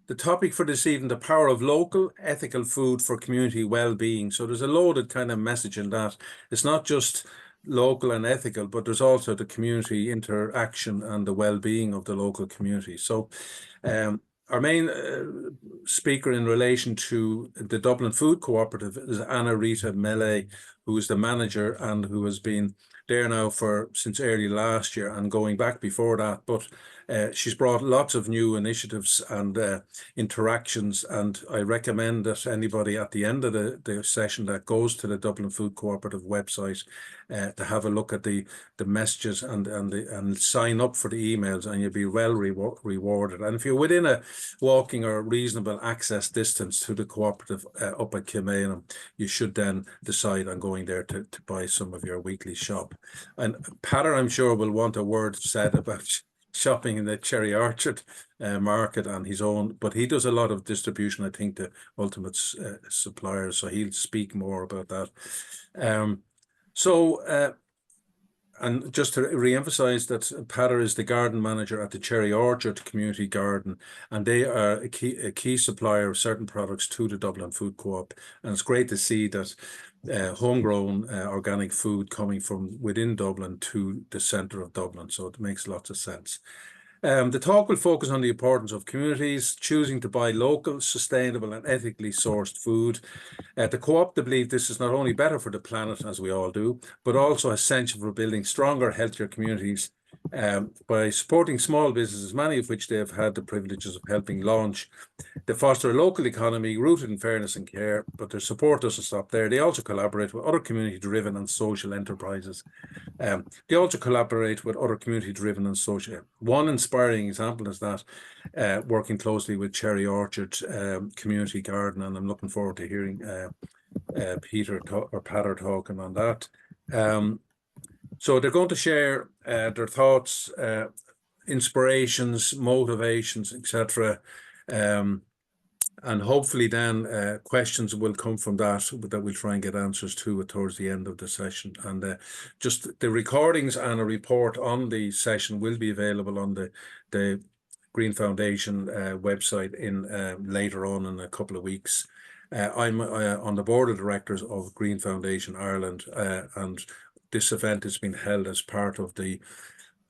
the topic for this evening, the power of local ethical food for community well-being. So there's a loaded kind of message in that. It's not just local and ethical, but there's also the community interaction and the well-being of the local community. So our main speaker in relation to the Dublin Food Co-Operative is Anna Rita Mele, who is the manager and who has been there now since early last year and going back before that. But she's brought lots of new initiatives and interactions, and I recommend that anybody at the end of the session that goes to the Dublin Food Co-Operative website to have a look at the messages and sign up for the emails, and you'll be well rewarded. And if you're within a walking or reasonable access distance to the cooperative up at Kilmainham, you should then decide on going there to buy some of your weekly shop. And Patter, I'm sure, will want a word said about shopping in the Cherry Orchard market on his own, but he does a lot of distribution, I think, to ultimate suppliers, so he'll speak more about that. And just to re-emphasize that Patter is the garden manager at the Cherry Orchard Community Garden, and they are a key supplier of certain products to the Dublin Food Co-op. And it's great to see that homegrown organic food coming from within Dublin to the centre of Dublin. So it makes lots of sense. The talk will focus on the importance of communities choosing to buy local, sustainable and ethically sourced food. The Co-op believe this is not only better for the planet, as we all do, but also essential for building stronger, healthier communities by supporting small businesses, many of which they have had the privileges of helping launch. They foster a local economy rooted in fairness and care, but their support doesn't stop there. They also collaborate with other community-driven and social enterprises. They also collaborate with other community-driven and social. One inspiring example is that working closely with Cherry Orchard Community Garden, and I'm looking forward to hearing Peter or Patter talking on that. So they're going to share their thoughts, inspirations, motivations, etc. And hopefully then questions will come from that we'll try and get answers to towards the end of the session. And just the recordings and a report on the session will be available on the Green Foundation website later on in a couple of weeks. I'm on the board of directors of Green Foundation Ireland, and this event has been held as part of the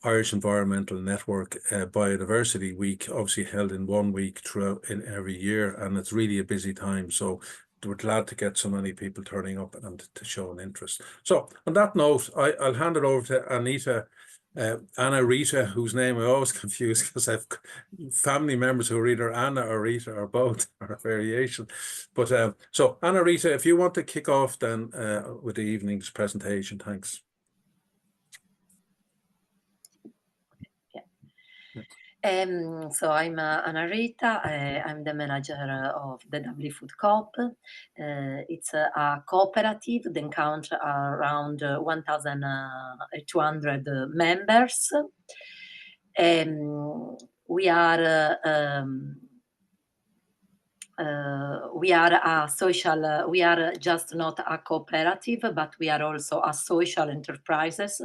Irish Environmental Network Biodiversity Week, obviously held in 1 week throughout in every year, and it's really a busy time. So we're glad to get so many people turning up and to show an interest. So on that note, I'll hand it over to Anita, Anna Rita, whose name I always confuse because I have family members who are either Anna or Rita or both, or a variation. But so Anna Rita, if you want to kick off then with the evening's presentation, thanks. So I'm Anna Rita. I'm the manager of the Dublin Food Co-op. It's a cooperative that counts around 1,200 members. We are a social, we are just not a cooperative, but we are also a social enterprises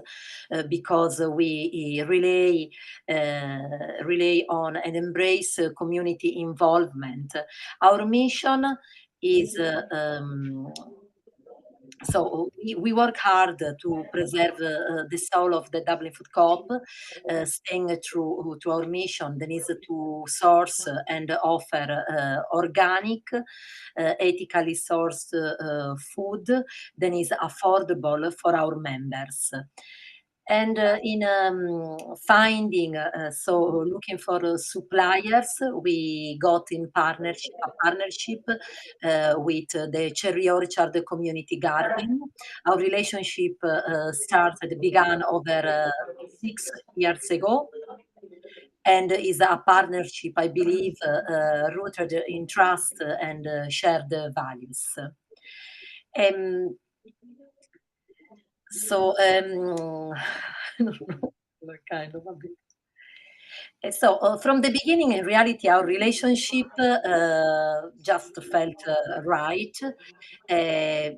because we rely on and embrace community involvement. Our mission is so we work hard to preserve the soul of the Dublin Food Co-op, staying true to our mission. That is to source and offer organic, ethically sourced food that is affordable for our members. And in finding, so looking for suppliers, we got in a partnership with the Cherry Orchard Community Garden. Our relationship began over 6 years ago, and is a partnership, I believe, rooted in trust and shared values. So kind of a bit. So from the beginning, in reality, our relationship just felt right.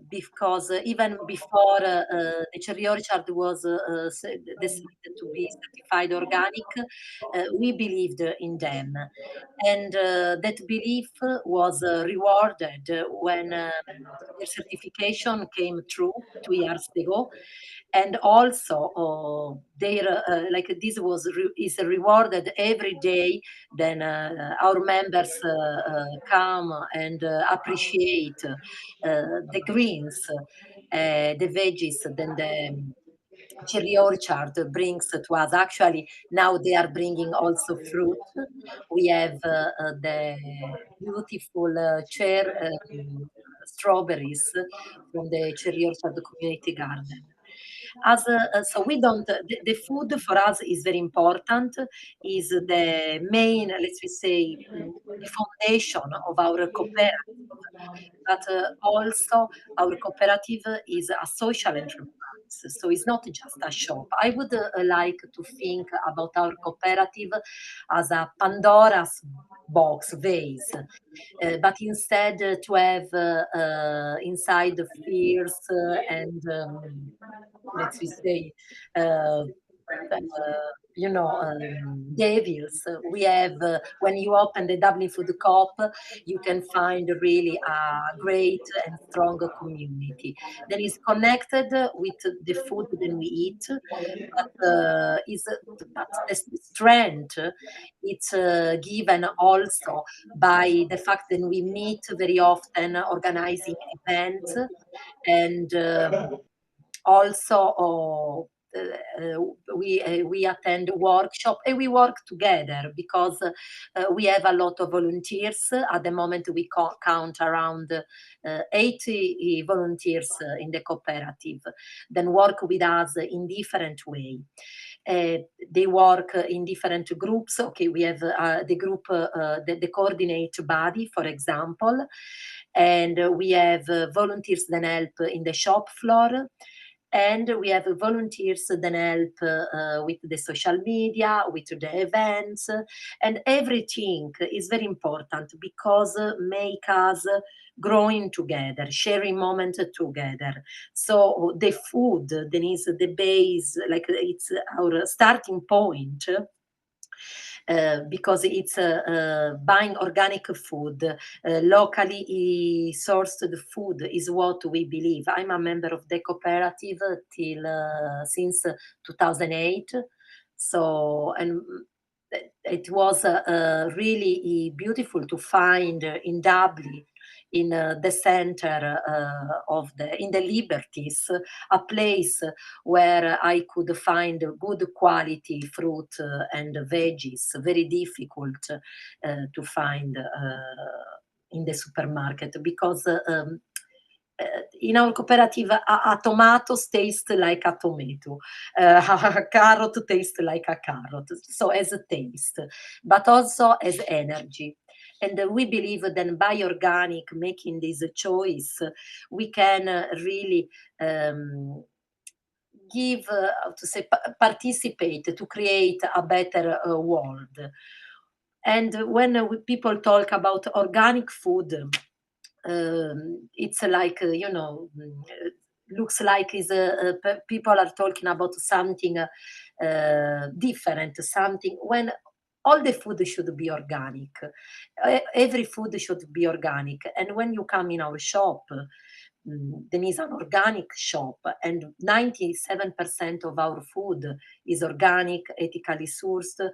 Because even before the cherry orchard was decided to be certified organic, we believed in them. And that belief was rewarded when their certification came through 2 years ago. And also their like this was is rewarded every day. Then our members come and appreciate the greens, the veggies, then the cherry orchard brings to us. Actually, now they are bringing also fruit. We have the beautiful strawberries from the cherry orchard community garden. So we don't, the food for us is very important, is the main, let's we say, the foundation of our cooperative. But also our cooperative is a social enterprise. So it's not just a shop. I would like to think about our cooperative as a Pandora's box vase, but instead to have inside the fears and let's we say uh, uh, devils. We have when you open the Dublin Food Co-op, you can find really a great and strong community that is connected with the food that we eat, but but the strength it's given also by the fact that we meet very often organizing events and also we attend workshop and we work together because we have a lot of volunteers. At the moment, we count around 80 volunteers in the cooperative, then work with us in different way. They work in different groups. Okay, we have the group, the coordinate body, for example, and we have volunteers that help in the shop floor, and we have volunteers that help with the social media, with the events, and everything is very important because make us growing together, sharing moment together. So the food then is the base, like it's our starting point, because it's buying organic food, locally sourced food is what we believe. I'm a member of the cooperative till since 2008. So, and it was really beautiful to find in Dublin, in the center of the in the Liberties, a place where I could find good quality fruit and veggies, very difficult to find in the supermarket because in our cooperative, a tomatoes taste like a tomato, a carrot tastes like a carrot. So as a taste, but also as energy. And we believe that by organic, making this choice, we can really give, how to say, participate to create a better world. And when people talk about organic food, it's like looks like is people are talking about something different, something when all the food should be organic. Every food should be organic, and when you come in our shop, there is an organic shop, and 97% of our food is organic, ethically sourced.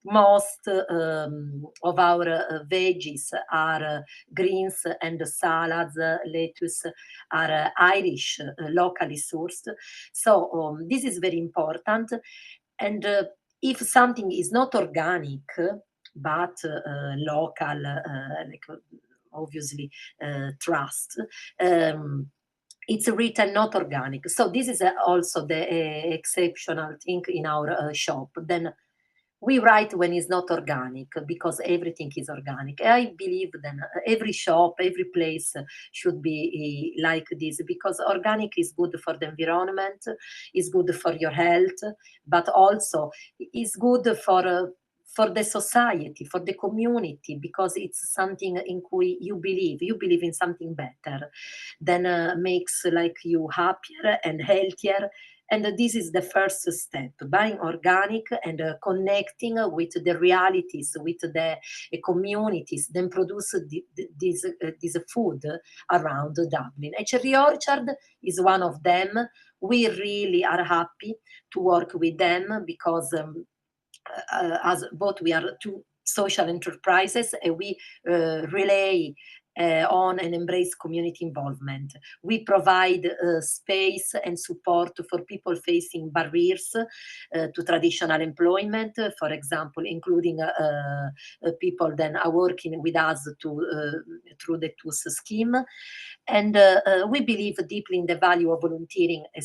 Most of our veggies are greens and salads, lettuce are Irish, locally sourced. So this is very important. And if something is not organic, but local, like obviously trust. It's written not organic. So this is also the exceptional thing in our shop. Then we write when it's not organic because everything is organic. I believe then every shop, every place should be like this because organic is good for the environment, is good for your health, but also is good for the society, for the community, because it's something in which you believe in something better, then makes like you happier and healthier. And this is the first step, buying organic and connecting with the realities, with the communities, then produce this food around Dublin. A cherry orchard is one of them. We really are happy to work with them because as both we are two social enterprises and we relay on and embrace community involvement. We provide space and support for people facing barriers to traditional employment, for example, including people that are working with us through the TUS scheme. And we believe deeply in the value of volunteering and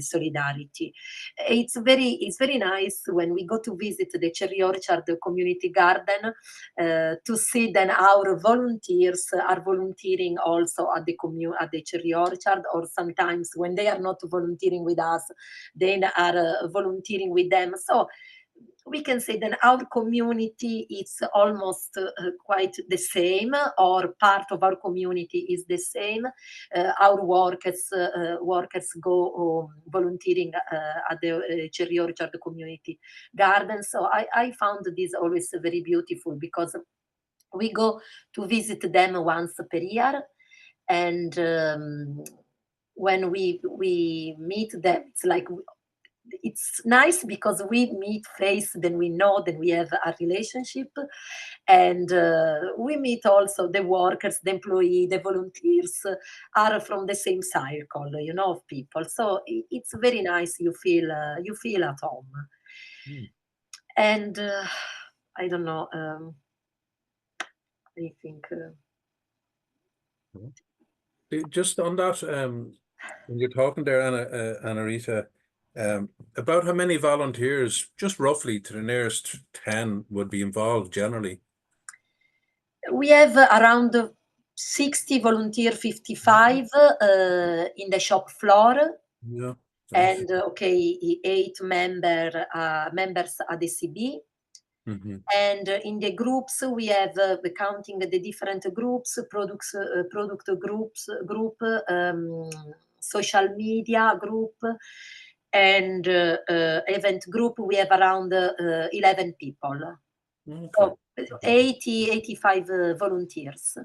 solidarity. It's very nice when we go to visit the Cherry Orchard Community Garden to see then our volunteers are volunteering also at the Cherry Orchard, or sometimes when they are not volunteering with us, they are volunteering with them. So we can say that our community is almost quite the same, or part of our community is the same. Our workers go volunteering at the Cherry Orchard Community Garden. So I found this always very beautiful because we go to visit them once per year, and when we meet them, it's like it's nice because we meet face, then we know, then we have a relationship, and we meet also the workers, the employee, the volunteers are from the same circle, of people. So it's very nice. You feel at home. Mm. And I don't know. I think. Just on that, when you're talking there, Anna Rita, about how many volunteers, just roughly to the nearest 10, would be involved generally? We have around 60 volunteer, 55 in the shop floor, Yeah. and 8 members at the CB. Mm-hmm. And in the groups, we have counting the different groups, product group, social media group, and event group. We have around 11 people. Okay. So 80, 85 volunteers.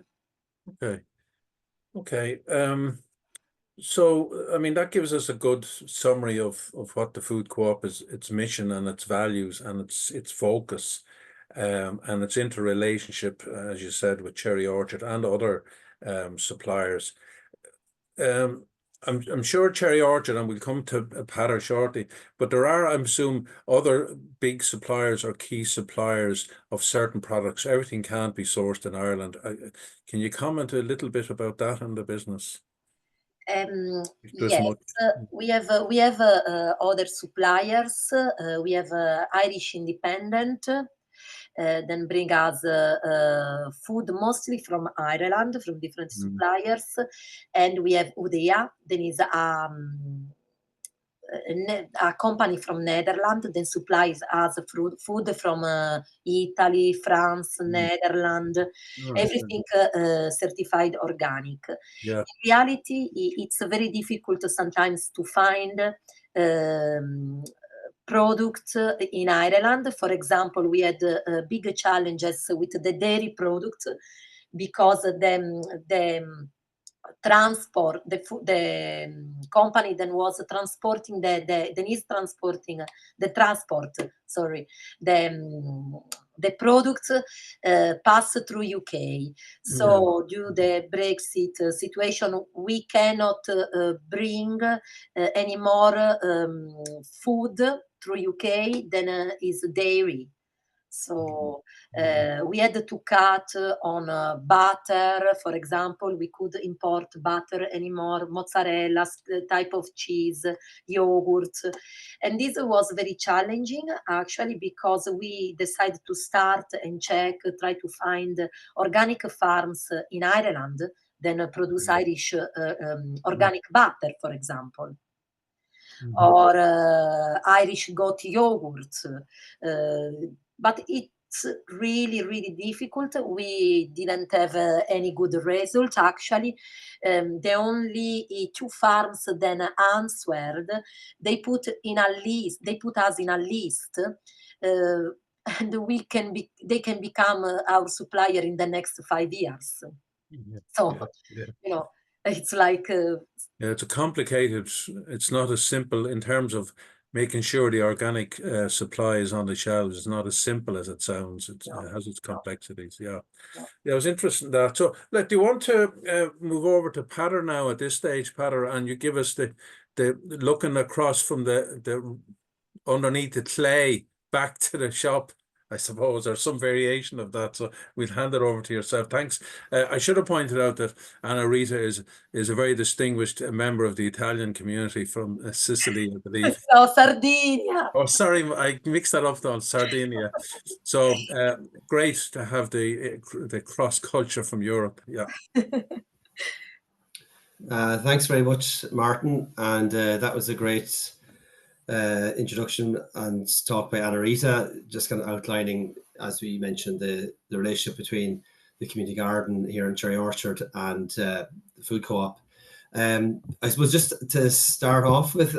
Okay. So, I mean, that gives us a good summary of what the Food Co-op is, its mission and its values and its focus, and its interrelationship, as you said, with Cherry Orchard and other suppliers. I'm sure Cherry Orchard, and we'll come to Patter shortly, but there are, I'm assuming, other big suppliers or key suppliers of certain products. Everything can't be sourced in Ireland. Can you comment a little bit about that in the business? Yes, we have other suppliers. We have Irish Independent, then bring us food mostly from Ireland, from different suppliers, and we have Udea, then is a company from Netherlands, then supplies us food from Italy, France, Netherlands, everything certified organic. Yeah. In reality, it's very difficult sometimes to find products in Ireland. For example, we had big challenges with the dairy products because the transport, the company that was transporting the transport, sorry, the products pass through UK. So due to the Brexit situation, we cannot bring any more food through UK than is dairy. So we had to cut on butter, for example. We could import butter anymore, mozzarella, type of cheese, yogurt. And this was very challenging, actually, because we decided to start and try to find organic farms in Ireland, then produce Irish organic butter, for example. Or Irish goat yogurt. but it's really, really difficult. We didn't have any good result, actually. The only two farms then answered, they put us in a list, and they can become our supplier in the next 5 years. Yeah, So, yeah, yeah. it's like, Yeah, it's a complicated, it's not as simple in terms of making sure the organic supply is on the shelves. It's not as simple as it sounds. It has its complexities. Yeah. yeah. Yeah, it was interesting that. So, do you want to move over to Patter now at this stage, Patter, and you give us the looking across from the underneath the clay back to the shop, I suppose, or some variation of that. So we'll hand it over to yourself. Thanks. I should have pointed out that Anna Rita is a very distinguished member of the Italian community from Sicily, I believe. So, Sardinia. Oh, sorry, I mixed that up on Sardinia. So great to have the cross culture from Europe. Yeah. Thanks very much, Martin. And that was a great introduction and talk by Anna Rita, just kind of outlining, as we mentioned, the relationship between the community garden here in Cherry Orchard and the food co-op. I suppose just to start off with,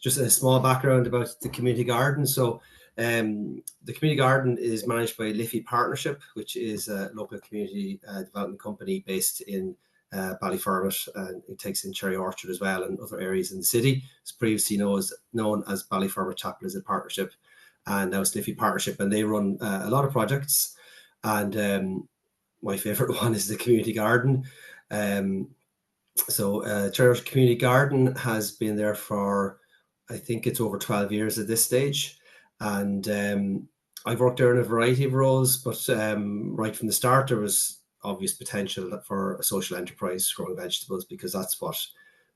just a small background about the community garden. So the community garden is managed by Liffey Partnership, which is a local community development company based in Ballyfermot, and it takes in Cherry Orchard as well and other areas in the city. It's previously known as Ballyfermot Chapel as a partnership, and now it's Liffey Partnership, and they run a lot of projects. And my favorite one is the community garden. So Cherry Orchard Community Garden has been there for, I think it's over 12 years at this stage. And I've worked there in a variety of roles, but right from the start, there was obvious potential for a social enterprise growing vegetables, because that's what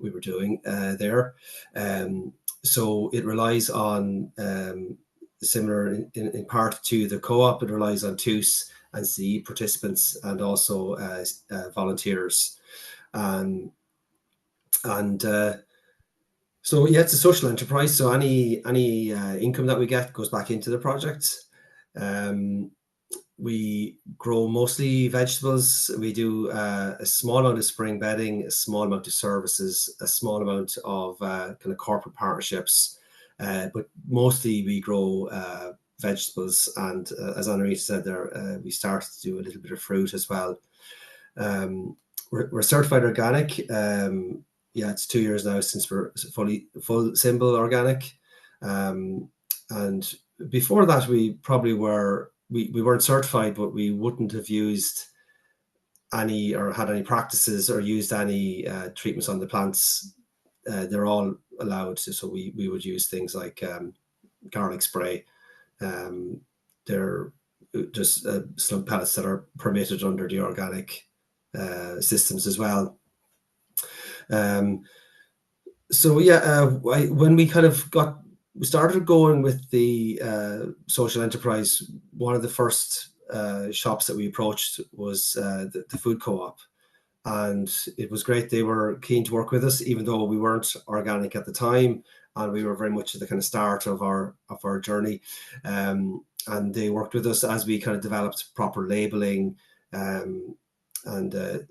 we were doing there. So it relies on, similar in part to the co-op, it relies on TUS and CE participants and also volunteers. So yeah, it's a social enterprise. So any income that we get goes back into the project. We grow mostly vegetables. We do a small amount of spring bedding, a small amount of services, a small amount of kind of corporate partnerships, but mostly we grow vegetables. And as Anna-Rita said there, we started to do a little bit of fruit as well. We're certified organic. Yeah, it's 2 years now since we're full symbol organic. And before that, we probably we weren't certified, but we wouldn't have used any or had any practices or used any treatments on the plants. They're all allowed. So we would use things like garlic spray. They're just slug pellets that are permitted under the organic systems as well. So yeah, when we kind of we started going with the social enterprise, one of the first shops that we approached was the food co-op, and it was great. They were keen to work with us, even though we weren't organic at the time, and we were very much at the kind of start of our journey. And they worked with us as we kind of developed proper labeling, and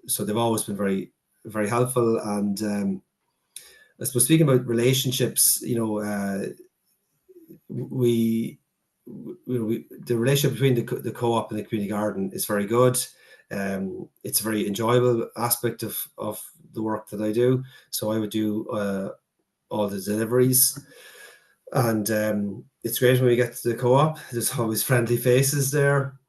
so they've always been very, very helpful. And I suppose speaking about relationships, you know, the relationship between the co-op and the community garden is very good. It's a very enjoyable aspect of the work that I do. So I would do all the deliveries, and it's great when we get to the co-op. There's always friendly faces there.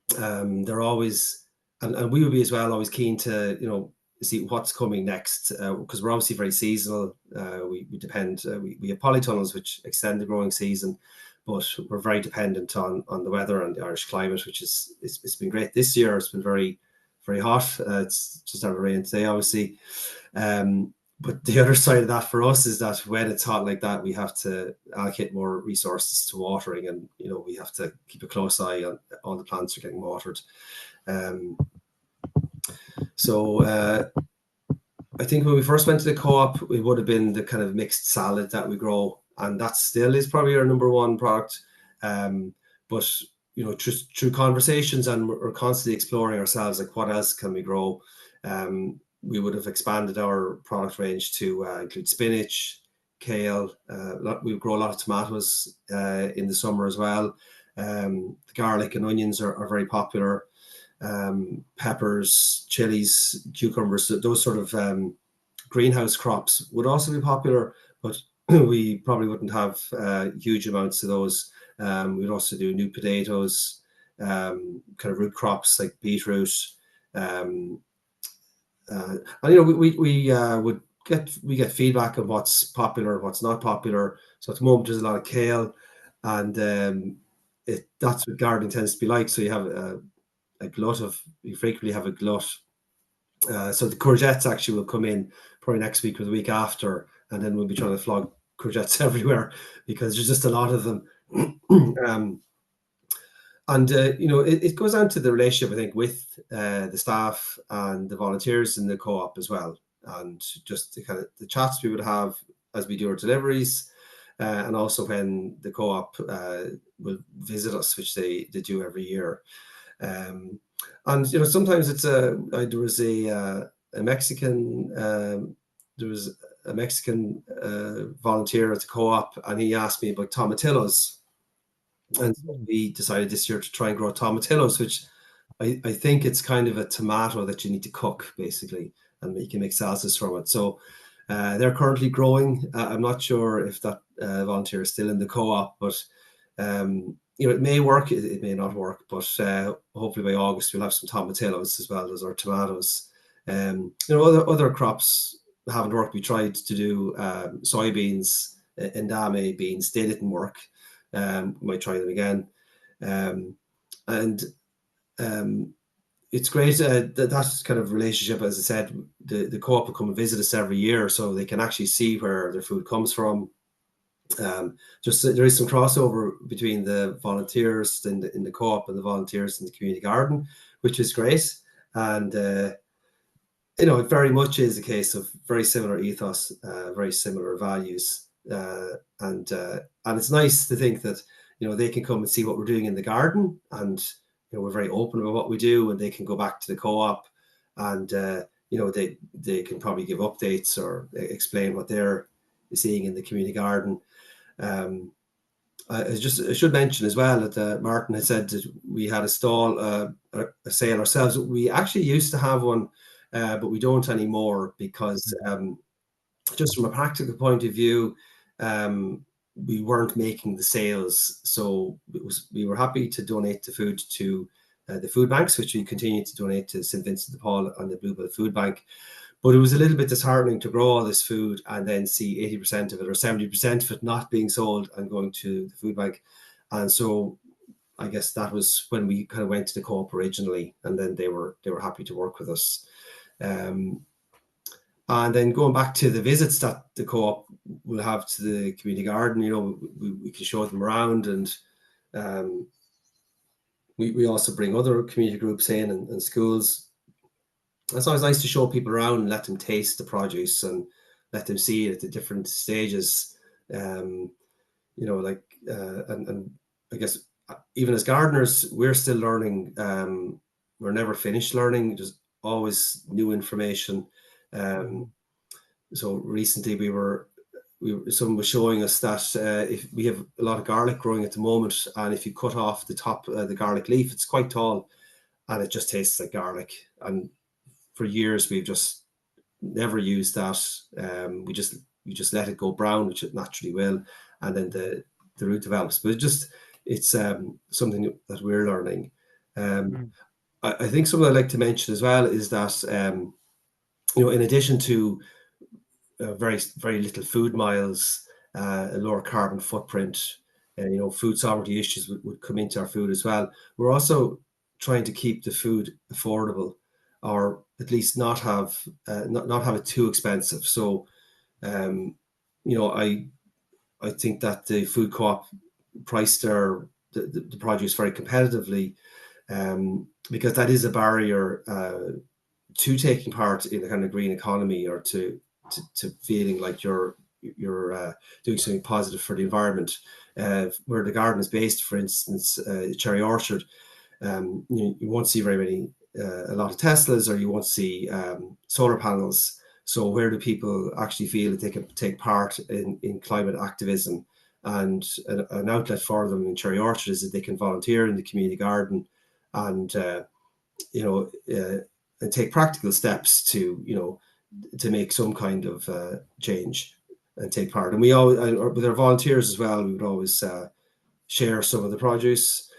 They're always, and we would be as well, always keen to, you know, see what's coming next, because we're obviously very seasonal. We depend, we have polytunnels which extend the growing season, but we're very dependent on the weather and the Irish climate, which it's been great this year. It's been very, very hot. It's just out of rain today, obviously. But the other side of that for us is that when it's hot like that, we have to allocate more resources to watering, and you know, we have to keep a close eye on all the plants are getting watered. So I think when we first went to the co-op, it would have been the kind of mixed salad that we grow, and that still is probably our number one product. But but just through conversations, and we're constantly exploring ourselves, like what else can we grow. We would have expanded our product range to include spinach, kale. We grow a lot of tomatoes in the summer as well. The garlic and onions are very popular. Peppers, chilies, cucumbers, those sort of greenhouse crops would also be popular, but we probably wouldn't have huge amounts of those. We'd also do new potatoes, kind of root crops like beetroot. And we get feedback on what's popular, what's not popular. So at the moment there's a lot of kale, and that's what gardening tends to be like. So you have you frequently have a glut. So the courgettes actually will come in probably next week or the week after, and then we'll be trying to flog courgettes everywhere because there's just a lot of them. It goes down to the relationship, I think, with the staff and the volunteers in the co-op as well, and just the chats we would have as we do our deliveries, and also when the co-op will visit us, which they do every year. And sometimes it's there was a Mexican volunteer at the co-op, and he asked me about tomatillos. And so we decided this year to try and grow tomatillos, which I think it's kind of a tomato that you need to cook, basically, and you can make salsas from it. So they're currently growing. I'm not sure if that volunteer is still in the co-op, but it may work, it may not work. But hopefully by August we'll have some tomatillos as well as our tomatoes. Other crops haven't worked. We tried to do soybeans, endame beans. They didn't work. We might try them again. It's great that kind of relationship. As I said, the co-op will come and visit us every year, so they can actually see where their food comes from. There is some crossover between the volunteers in the co-op and the volunteers in the community garden, which is great. And it very much is a case of very similar ethos, very similar values. And it's nice to think that they can come and see what we're doing in the garden, and we're very open about what we do, and they can go back to the co-op, and they can probably give updates or explain what they're seeing in the community garden. I should mention as well that Martin had said that we had a stall, a sale ourselves. We actually used to have one, but we don't anymore because just from a practical point of view, we weren't making the sales. So we were happy to donate the food to the food banks, which we continue to donate to St. Vincent de Paul and the Bluebell Food Bank. But it was a little bit disheartening to grow all this food and then see 80% of it or 70% of it not being sold and going to the food bank. And so I guess that was when we kind of went to the co-op originally, and then they were happy to work with us. And then going back to the visits that the co-op will have to the community garden, we can show them around, and we also bring other community groups in and schools. It's always nice to show people around and let them taste the produce and let them see it at the different stages. And I guess even as gardeners, we're still learning. We're never finished learning. There's always new information. So recently someone was showing us that if we have a lot of garlic growing at the moment, and if you cut off the top the garlic leaf, it's quite tall, and it just tastes like garlic. And for years we've just never used that. We just let it go brown, which it naturally will, and then the root develops. But it's something that we're learning. I think something I'd like to mention as well is that in addition to very, very little food miles, a lower carbon footprint, food sovereignty issues would come into our food as well. We're also trying to keep the food affordable, or at least not have it too expensive. So, I think that the food co-op priced the produce very competitively, because that is a barrier to taking part in the kind of green economy, or to feeling like you're you're doing something positive for the environment. Where the garden is based, for instance, Cherry Orchard, you won't see very many, a lot of Teslas, or you won't see solar panels. So where do people actually feel that they can take part in climate activism? And an outlet for them in Cherry Orchard is that they can volunteer in the community garden, and and take practical steps to make some kind of change and take part. And we always, with our volunteers as well, we would always share some of the produce.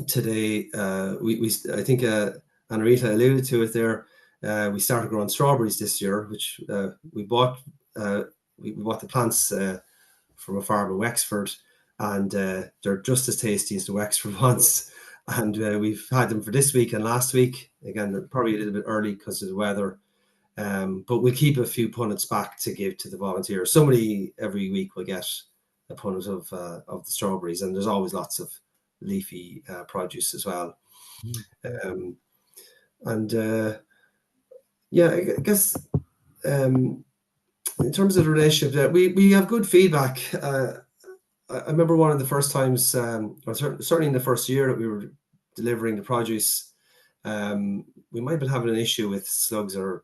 Today, I think Anna-Rita alluded to it there. We started growing strawberries this year, which we bought. We bought the plants from a farm in Wexford, and they're just as tasty as the Wexford ones. And we've had them for this week and last week. Again, they're probably a little bit early because of the weather, but we'll keep a few punnets back to give to the volunteers. Somebody every week will get a punnet of the strawberries, and there's always lots of leafy produce as well. Yeah, I guess in terms of the relationship, we have good feedback. I remember one of the first times, or certainly in the first year that we were delivering the produce, we might have been having an issue with slugs or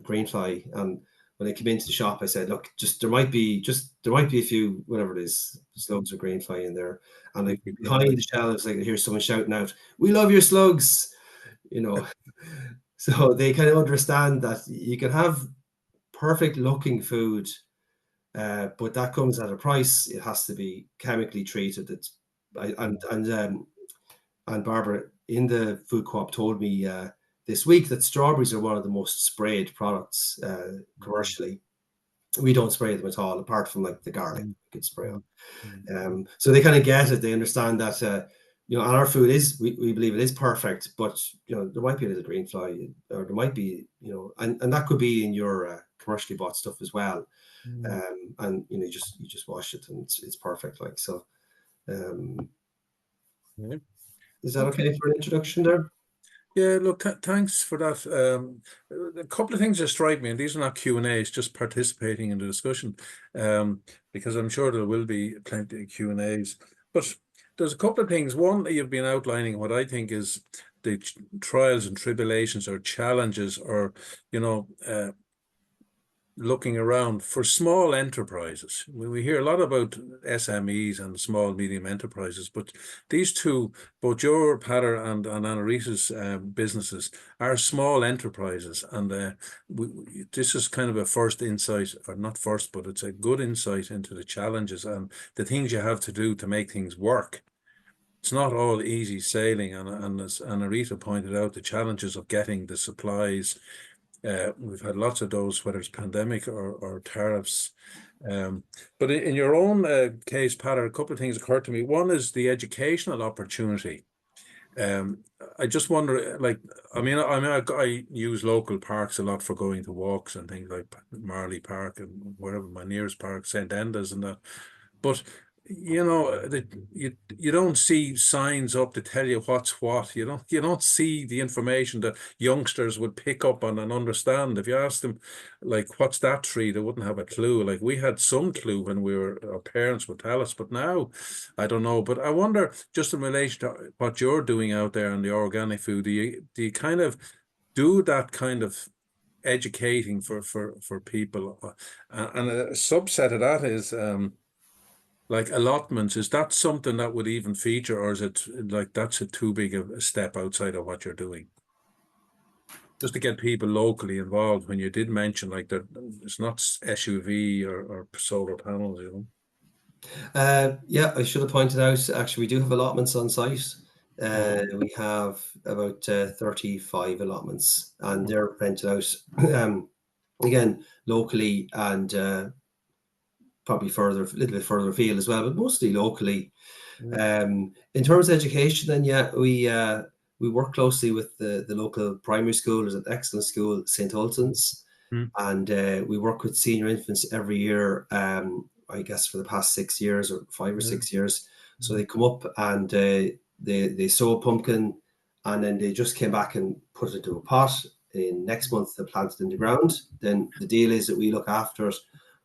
greenfly. And when I came into the shop, I said, "Look, there might be a few, whatever it is, slugs or greenfly in there." And like behind the shelves, I could hear someone shouting out, "We love your slugs!" So they kind of understand that you can have perfect looking food, but that comes at a price. It has to be chemically treated. And Barbara in the food co-op told me this week that strawberries are one of the most sprayed products commercially. We don't spray them at all, apart from like the garlic we could spray on. So they kind of get it. They understand that and our food is, we believe it is perfect, but there might be a little green fly, or there might be and that could be in your commercially bought stuff as well. And you just wash it and it's perfect. Like so. Is that okay for an introduction there? Yeah, look, thanks for that. A couple of things that strike me, and these are not Q&As, just participating in the discussion, because I'm sure there will be plenty of Q&As. But there's a couple of things. One, you've been outlining what I think is the trials and tribulations or challenges, or, looking around for small enterprises. We hear a lot about SMEs and small, medium enterprises, but these two, both your, Peadar, and Anna-Rita's businesses are small enterprises. And this is kind of a first insight, or not first, but it's a good insight into the challenges and the things you have to do to make things work. It's not all easy sailing. And as Anna-Rita pointed out, the challenges of getting the supplies. We've had lots of those, whether it's pandemic or tariffs. But in your own case, Peadar, a couple of things occurred to me. One is the educational opportunity. I just wonder, I use local parks a lot for going to walks and things like Marley Park and wherever my nearest park, St. Enda's and that. But you don't see signs up to tell you what's what. You don't see the information that youngsters would pick up on and understand. If you ask them, like, what's that tree, they wouldn't have a clue. Like, we had some clue when our parents would tell us, but now I don't know. But I wonder, just in relation to what you're doing out there in the organic food, do you kind of do that kind of educating for people? And a subset of that is like allotments. Is that something that would even feature, or is it like that's too big a step outside of what you're doing? Just to get people locally involved. When you did mention like that, it's not SUV or solar panels, Yeah, I should have pointed out, actually, we do have allotments on site. We have about 35 allotments, and they're rented out again locally, and probably a little bit further afield as well, but mostly locally. In terms of education, then we work closely with the local primary school. There's an excellent school, St. Ultan's, and we work with senior infants every year. I guess for the past 6 years or 5 or 6 years. So they come up and they sow a pumpkin, and then they just came back and put it into a pot in next month to plant it in the ground. Then the deal is that we look after it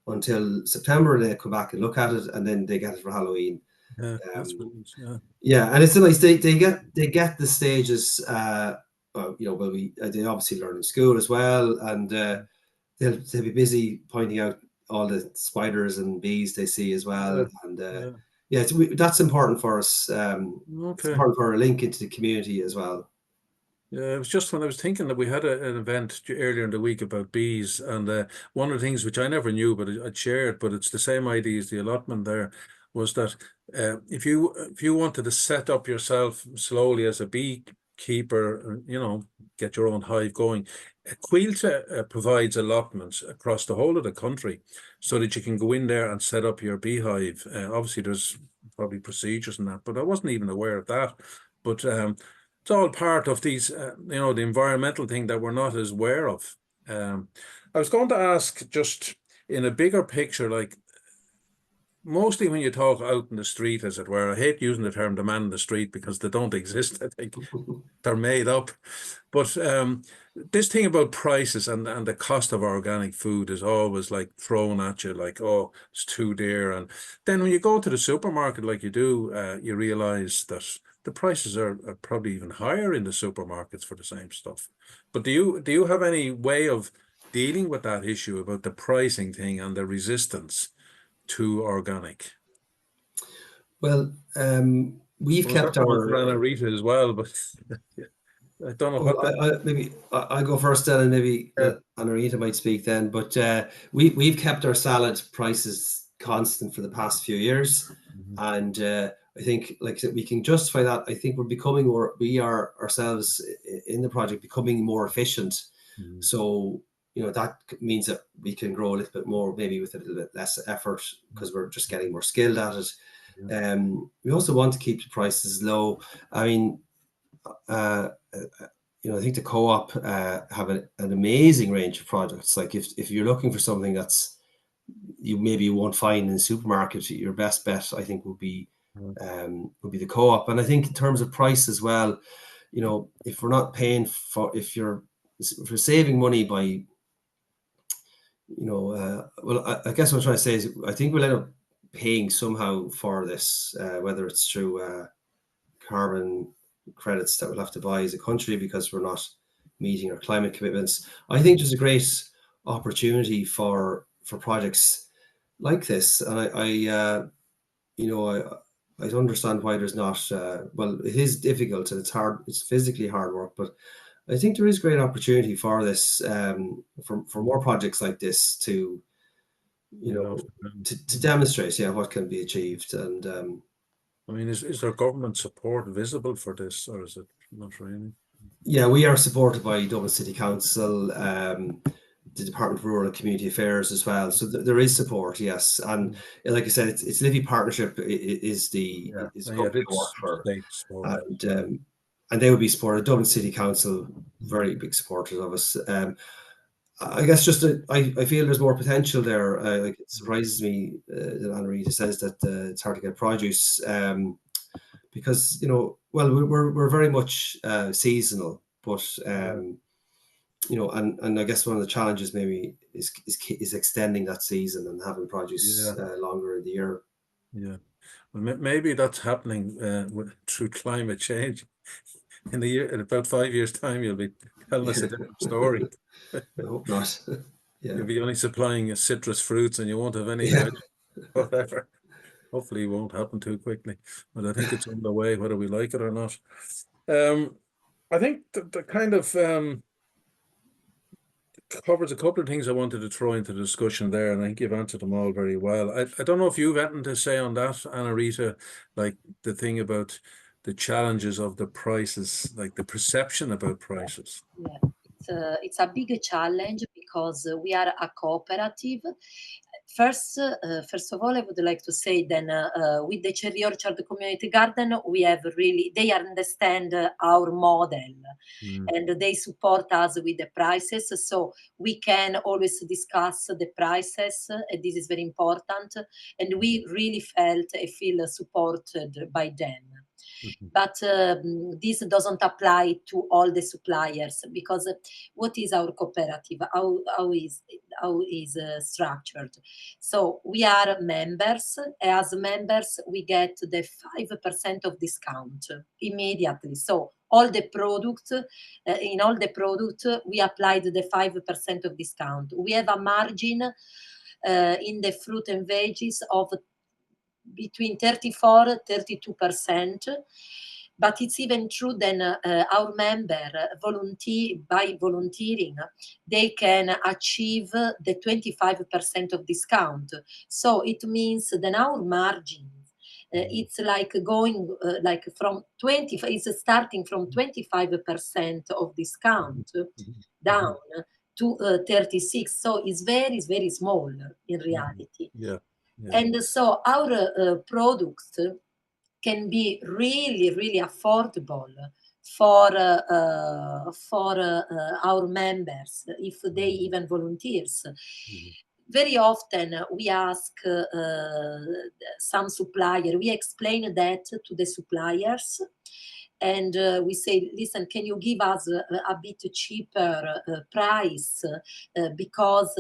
until September. They come back and look at it, and then they get it for Halloween. Yeah, that's brilliant. Yeah. Yeah, and it's a nice. They get the stages. Well, they obviously learn in school as well, and they'll be busy pointing out all the spiders and bees they see as well. And that's important for us. It's important for a link into the community as well. Yeah, it was just when I was thinking that we had an event earlier in the week about bees, and one of the things which I never knew, but I'd shared, but it's the same idea as the allotment there, was that if you wanted to set up yourself slowly as a beekeeper, get your own hive going, Quilta provides allotments across the whole of the country so that you can go in there and set up your beehive. Obviously, there's probably procedures and that, but I wasn't even aware of that. But it's all part of these, the environmental thing that we're not as aware of. I was going to ask, just in a bigger picture, like mostly when you talk out in the street, as it were, I hate using the term "the man in the street" because they don't exist. I think they're made up. But this thing about prices and the cost of organic food is always like thrown at you, like, oh, it's too dear. And then when you go to the supermarket, like you do, you realize that the prices are probably even higher in the supermarkets for the same stuff. But do you have any way of dealing with that issue about the pricing thing and the resistance to organic? Well, we've kept our Anna Rita as well, but I don't know what. Maybe I go first then, and maybe Anna Rita might speak then. But we've kept our salad prices constant for the past few years, and I think, like I said, we can justify that. I think we are ourselves in the project becoming more efficient. So that means that we can grow a little bit more, maybe with a little bit less effort, because we're just getting more skilled at it. We also want to keep the prices low. I mean, I think the co-op have an amazing range of products. Like if you're looking for something that's you won't find in the supermarket, your best bet, I think, would be the co-op. And I think in terms of price as well, if we're not paying for, if you're saving money by, I guess what I'm trying to say is I think we'll end up paying somehow for this, whether it's through carbon credits that we'll have to buy as a country because we're not meeting our climate commitments. I think there's a great opportunity for projects like this, and I understand why there's not. Well, it is difficult and it's hard. It's physically hard work, but I think there is great opportunity for this, for more projects like this to demonstrate, what can be achieved. And I mean, is there government support visible for this, or is it not really? Yeah, we are supported by Dublin City Council, the Department of Rural and Community Affairs as well. So there is support, yes. And like I said, it's Livy Partnership is the company I work for, and they would be supported. Dublin City Council, very big supporters of us. I guess I feel there's more potential there. Like, it surprises me that Anna Rita says that it's hard to get produce, because we're very much seasonal, but and I guess one of the challenges maybe is extending that season and having produce longer in the year. Yeah, well, maybe that's happening through climate change. In about 5 years' time, you'll be telling us a different story. I hope not. You'll be only supplying citrus fruits, and you won't have any whatever. Hopefully, it won't happen too quickly, but I think it's on the way, whether we like it or not. I think the kind of covers a couple of things I wanted to throw into the discussion there, and I think you've answered them all very well. I don't know if you've anything to say on that, Anna Rita, like the thing about the challenges of the prices, like the perception about prices. Yeah, it's a big challenge because we are a cooperative. First of all, I would like to say then with the Cherry Orchard Community Garden, they understand our model and they support us with the prices. So we can always discuss the prices, and this is very important. And we really feel supported by them. But this doesn't apply to all the suppliers, because what is our cooperative? How is structured? So we are members. As members, we get the 5% of discount immediately. So all the products, in all the products, we applied the 5% of discount. We have a margin in the fruit and veggies of between 34-32%. But it's even true then our member by volunteering, they can achieve the 25% of discount. So it means then our margin, it's like going like from 20, it's starting from 25% of discount down to 36. So it's very, very small in reality. Yeah. And so our products can be really, really affordable for our members if they even volunteers. Very often we ask some supplier, we explain that to the suppliers, and we say, listen, can you give us a bit cheaper price because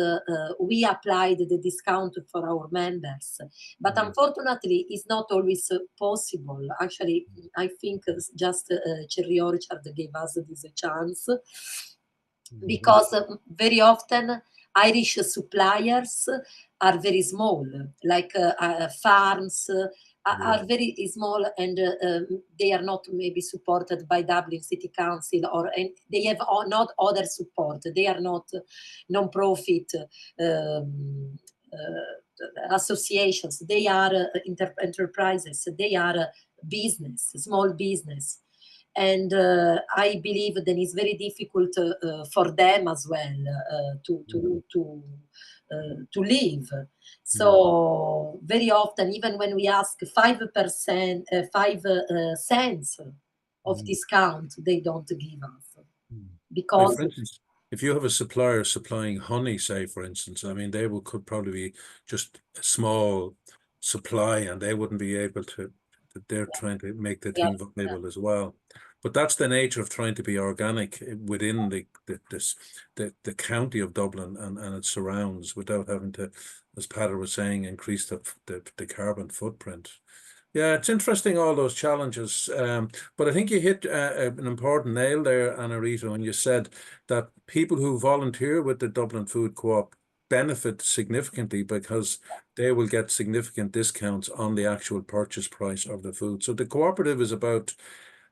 we applied the discount for our members. But unfortunately, it's not always possible. Actually, I think just Cherry Orchard gave us this chance, because very often Irish suppliers are very small, like farms, are very small, and they are not maybe supported by Dublin City Council, and they have not other support. They are not non-profit associations. They are enterprises. They are business, small business. And I believe that it's very difficult for them as well to live. So very often, even when we ask 5%, 5 cents of discount, they don't give us. Because, like, for instance, if you have a supplier supplying honey, say, for instance, I mean, they could probably be just a small supply, and they wouldn't be able to. They're trying to make the thing viable as well. But that's the nature of trying to be organic within the county of Dublin and its surrounds, without having to, as Peadar was saying, increase the carbon footprint. Yeah, it's interesting, all those challenges. But I think you hit an important nail there, Anna-Rita, when you said that people who volunteer with the Dublin Food Co-op benefit significantly because they will get significant discounts on the actual purchase price of the food. So the cooperative is about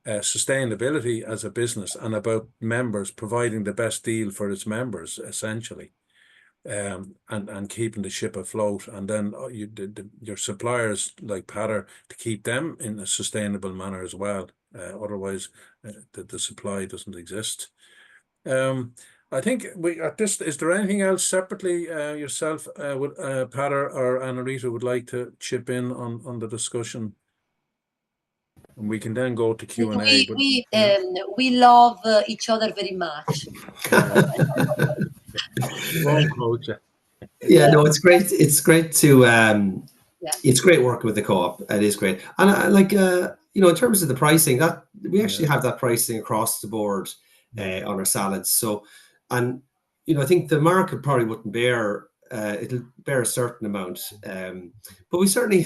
sustainability as a business, and about members providing the best deal for its members, essentially, and keeping the ship afloat. And then your suppliers, like Peadar, to keep them in a sustainable manner as well. Otherwise, the supply doesn't exist. I think is there anything else separately yourself, Peadar or Anna-Rita, would like to chip in on the discussion? And we can then go to Q&A. We love each other very much. Yeah, no, it's great. It's great to it's great working with the co-op. It is great. And in terms of the pricing, that we actually have that pricing across the board on our salads. So, and I think the market probably wouldn't bear. It'll bear a certain amount, but we certainly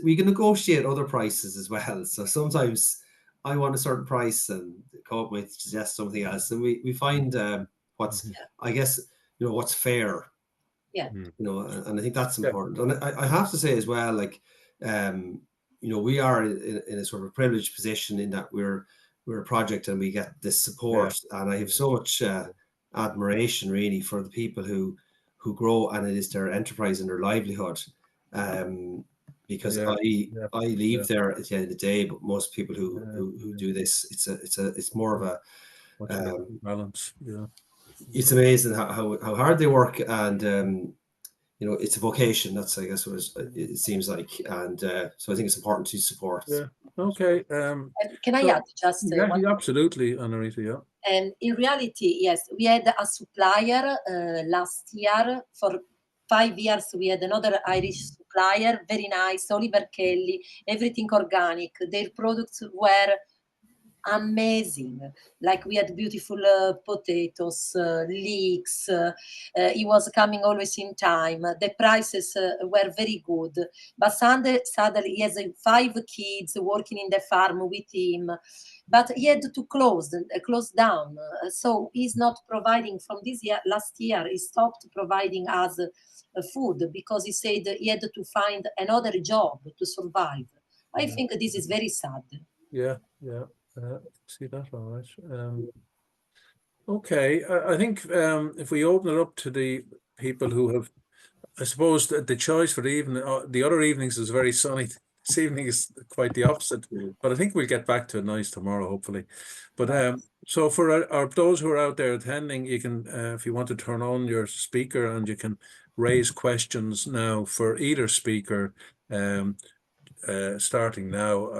we can negotiate other prices as well. So sometimes I want a certain price, and the co-op might suggest something else, and we find what's I guess what's fair. Yeah. And I think that's important. And I have to say as well, like we are in a sort of privileged position in that we're a project and we get this support, and I have so much admiration really for the people who grow, and it is their enterprise and their livelihood, because I leave there at the end of the day, but most people who do this, it's more of a balance. It's amazing how hard they work, and it's a vocation. That's, I guess, what it seems like, and so I think it's important to support. Okay. Can I add just one? Absolutely, Anna-Rita. And in reality, yes, we had a supplier last year. For 5 years, we had another Irish supplier, very nice, Oliver Kelly, everything organic. Their products were amazing. Like we had beautiful potatoes, leeks. He was coming always in time. The prices were very good. But suddenly he has 5 kids working in the farm with him. But he had to close down. So he's not providing from this year. Last year he stopped providing us food because he said he had to find another job to survive. I think this is very sad. Yeah, yeah. See that, all right. Okay, I think if we open it up to the people who have, I suppose that the choice for the evening, the other evenings is very sunny. This evening is quite the opposite, but I think we'll get back to it nice tomorrow, hopefully. But so for those who are out there attending, you can, if you want to turn on your speaker, and you can raise questions now for either speaker, starting now.